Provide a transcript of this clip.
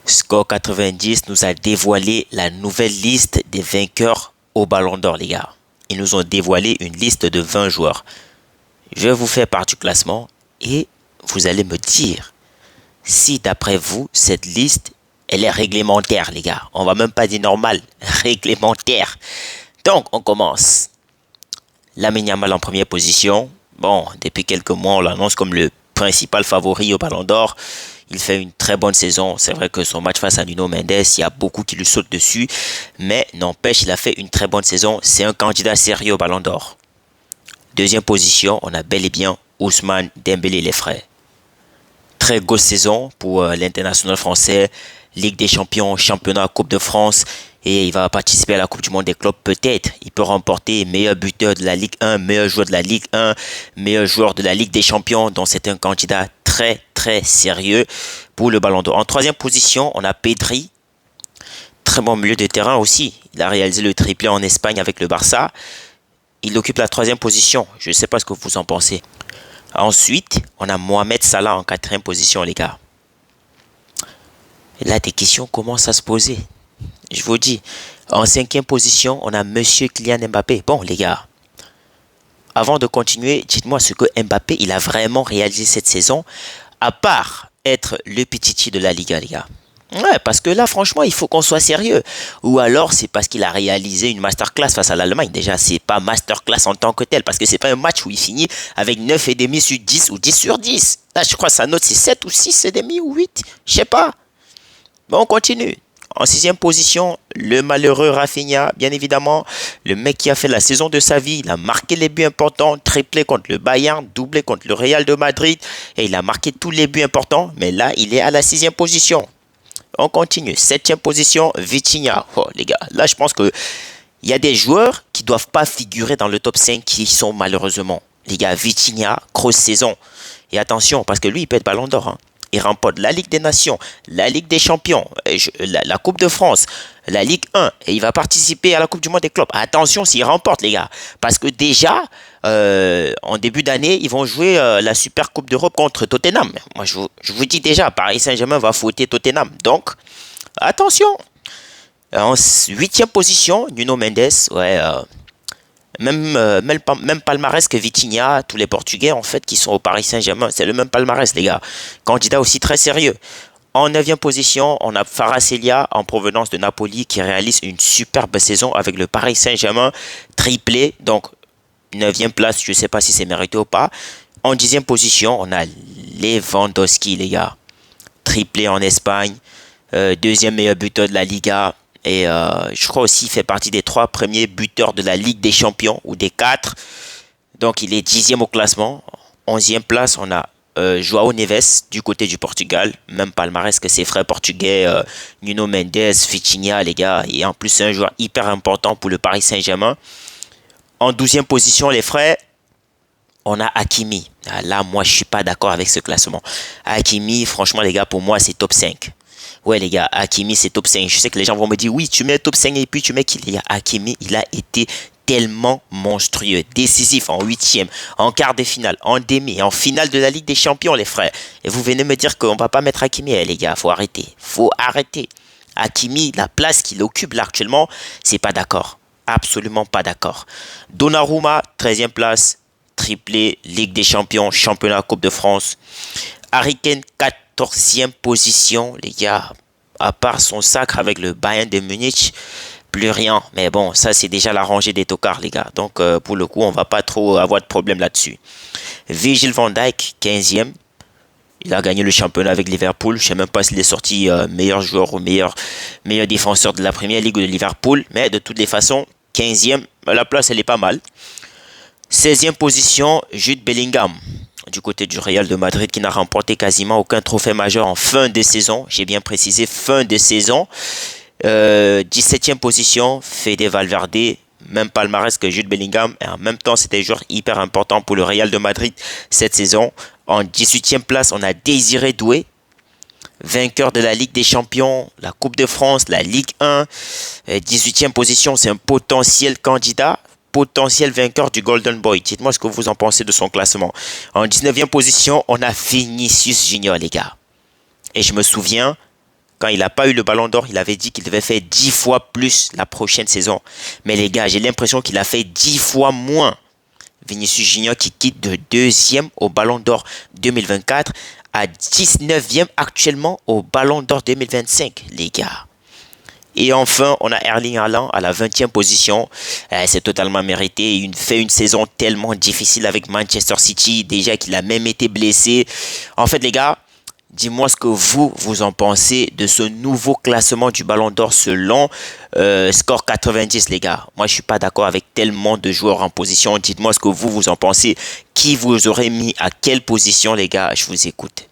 Score 90 nous a dévoilé la nouvelle liste des vainqueurs au Ballon d'Or, les gars. Ils nous ont dévoilé une liste de 20 joueurs. Je vais vous faire part du classement et vous allez me dire si d'après vous, cette liste, elle est réglementaire, les gars. On va même pas dire normal, réglementaire. Donc, on commence. Lamine Yamal en première position. Bon, depuis quelques mois, on l'annonce comme le principal favori au Ballon d'Or. Il fait une très bonne saison. C'est vrai que son match face à Nuno Mendes, il y a beaucoup qui lui sautent dessus. Mais n'empêche, il a fait une très bonne saison. C'est un candidat sérieux au Ballon d'Or. Deuxième position, on a bel et bien Ousmane Dembélé, les frères. Très grosse saison pour l'international français. Ligue des champions, championnat, Coupe de France. Et il va participer à la Coupe du Monde des clubs peut-être. Il peut remporter meilleur buteur de la Ligue 1, meilleur joueur de la Ligue 1, meilleur joueur de la Ligue des champions. Donc c'est un candidat très très sérieux pour le Ballon d'Or. En troisième position, on a Pedri. Très bon milieu de terrain aussi. Il a réalisé le triplé en Espagne avec le Barça. Il occupe la troisième position. Je ne sais pas ce que vous en pensez. Ensuite, on a Mohamed Salah en quatrième position, les gars. Et là, des questions commencent à se poser. Je vous dis, en cinquième position, on a Monsieur Kylian Mbappé. Bon, les gars, avant de continuer, dites-moi ce que Mbappé, il a vraiment réalisé cette saison, à part être le petit de la Liga, les gars. Ouais, parce que là, franchement, il faut qu'on soit sérieux. Ou alors, c'est parce qu'il a réalisé une masterclass face à l'Allemagne. Déjà, c'est pas masterclass en tant que tel, parce que c'est pas un match où il finit avec 9,5 sur 10 ou 10 sur 10. Là, je crois que sa note, c'est 7 ou 6,5 ou 8. Je sais pas. Bon, on continue. En sixième position, le malheureux Rafinha, bien évidemment, le mec qui a fait la saison de sa vie, il a marqué les buts importants, triplé contre le Bayern, doublé contre le Real de Madrid, et il a marqué tous les buts importants, mais là, il est à la sixième position. On continue, septième position, Vitinha. Oh, les gars, là, je pense que il y a des joueurs qui ne doivent pas figurer dans le top 5 qui sont malheureusement. Les gars, Vitinha, grosse saison. Et attention, parce que lui, il peut être Ballon d'Or, hein. Il remporte la Ligue des Nations, la Ligue des Champions, la Coupe de France, la Ligue 1. Et il va participer à la Coupe du Monde des clubs. Attention s'il remporte, les gars. Parce que déjà, en début d'année, ils vont jouer la Super Coupe d'Europe contre Tottenham. Moi, je vous dis déjà, Paris Saint-Germain va fouetter Tottenham. Donc, attention. En huitième position, Nuno Mendes. Ouais, même palmarès que Vitinha, tous les Portugais en fait qui sont au Paris Saint-Germain, c'est le même palmarès, les gars. Candidat aussi très sérieux. En neuvième position, on a Kvaratskhelia en provenance de Napoli qui réalise une superbe saison avec le Paris Saint-Germain, triplé. Donc neuvième place, je ne sais pas si c'est mérité ou pas. En dixième position, on a Lewandowski, les gars, triplé en Espagne, deuxième meilleur buteur de la Liga. Et je crois aussi qu'il fait partie des 3 premiers buteurs de la Ligue des Champions, ou des 4. Donc il est 10e au classement. 11e place, on a João Neves du côté du Portugal. Même palmarès que ses frères portugais, Nuno Mendes, Vitinha, les gars. Et en plus, c'est un joueur hyper important pour le Paris Saint-Germain. En 12e position, les frères, on a Hakimi. Là, moi, je ne suis pas d'accord avec ce classement. Hakimi, franchement, les gars, pour moi, c'est top 5. Ouais, les gars, Hakimi, c'est top 5. Je sais que les gens vont me dire, oui, tu mets top 5 et puis tu mets qui, les gars? Hakimi, il a été tellement monstrueux, décisif en huitième, en quart de finale, en demi, en finale de la Ligue des Champions, les frères. Et vous venez me dire qu'on va pas mettre Hakimi, les gars, faut arrêter. Faut arrêter. Hakimi, la place qu'il occupe là actuellement, c'est pas d'accord. Absolument pas d'accord. Donnarumma, 13e place, triplé, Ligue des Champions, championnat, Coupe de France. Harry Kane, 14e position, les gars. À part son sacre avec le Bayern de Munich, plus rien. Mais bon, ça c'est déjà la rangée des tocards, les gars. Donc pour le coup, on va pas trop avoir de problème là-dessus. Virgil van Dijk, 15e. Il a gagné le championnat avec Liverpool. Je ne sais même pas s'il est sorti meilleur joueur ou meilleur défenseur de la Première Ligue de Liverpool. Mais de toutes les façons, 15e, la place elle est pas mal. 16e position, Jude Bellingham, du côté du Real de Madrid, qui n'a remporté quasiment aucun trophée majeur en fin de saison. J'ai bien précisé, fin de saison. 17e position, Fede Valverde, même palmarès que Jude Bellingham. Et en même temps, c'était un joueur hyper important pour le Real de Madrid cette saison. En 18e place, on a Désiré Doué, vainqueur de la Ligue des Champions, la Coupe de France, la Ligue 1. 18e position, c'est un potentiel candidat, potentiel vainqueur du Golden Boy. Dites-moi ce que vous en pensez de son classement. En 19e position, on a Vinicius Junior, les gars. Et je me souviens, quand il n'a pas eu le ballon d'or, il avait dit qu'il devait faire 10 fois plus la prochaine saison. Mais les gars, j'ai l'impression qu'il a fait 10 fois moins. Vinicius Junior qui quitte de 2e au ballon d'or 2024 à 19e actuellement au ballon d'or 2025, les gars. Et enfin, on a Erling Haaland à la 20e position. C'est totalement mérité. Il fait une saison tellement difficile avec Manchester City. Déjà qu'il a même été blessé. En fait, les gars, dis-moi ce que vous en pensez de ce nouveau classement du Ballon d'Or selon score 90, les gars. Moi, je suis pas d'accord avec tellement de joueurs en position. Dites-moi ce que vous en pensez. Qui vous aurez mis à quelle position, les gars? Je vous écoute.